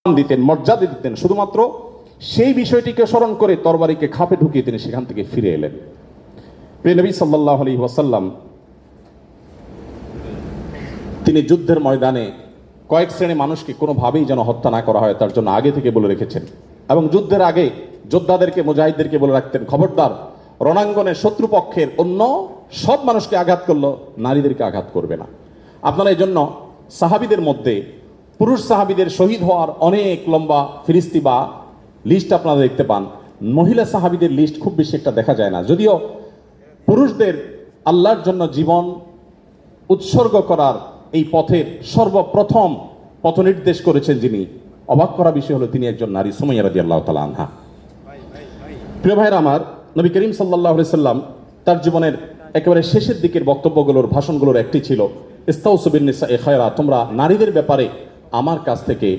দিতেন, মর্যাদা দিতেন, শুধুমাত্র সেই বিষয়টিকে স্মরণ করে তরবারিকে খাপে ঢুকিয়ে তিনি সেখান থেকে ফিরে এলেন। প্রিয় নবী সাল্লাল্লাহু আলাইহি ওয়াসাল্লাম তিনি যুদ্ধের ময়দানে কয়েক শ্রেণী মানুষকে কোনোভাবেই যেন হত্যা না করা হয় তার জন্য আগে থেকে বলে রেখেছেন, এবং যুদ্ধের আগে যোদ্ধাদেরকে, মুজাহিদদেরকে বলে রাখতেন, খবরদার রণাঙ্গনে শত্রুপক্ষের অন্য সব মানুষকে আঘাত করলো, নারীদেরকে আঘাত করবে না। আপনারা এই জন্য সাহাবীদের মধ্যে পুরুষ সাহাবীদের শহীদ হওয়ার অনেক লম্বা ফিরিস্তি বা লিস্ট আপনারা দেখতে পান। মহিলা সাহাবীদের লিস্ট খুব বেশি একটা দেখা যায় না, যদিও পুরুষদের আল্লাহর জন্য জীবন উৎসর্গ করার এই পথের সর্বপ্রথম পথ নির্দেশ করেছেন যিনি, অবাক করা বিষয় হলো তিনি একজন নারী, সুমাইয়া রাদিয়াল্লাহু তাআলা আনহা। প্রিয় ভাইরা আমার, নবী করিম সাল্লাল্লাহু আলাইহি সাল্লাম তার জীবনের একেবারে শেষের দিকের বক্তব্যগুলোর, ভাষণগুলোর একটি ছিল ইস্তাউসু বিন নিসাই খায়রা, তোমরা নারীদের ব্যাপারে আমার কাছ থেকে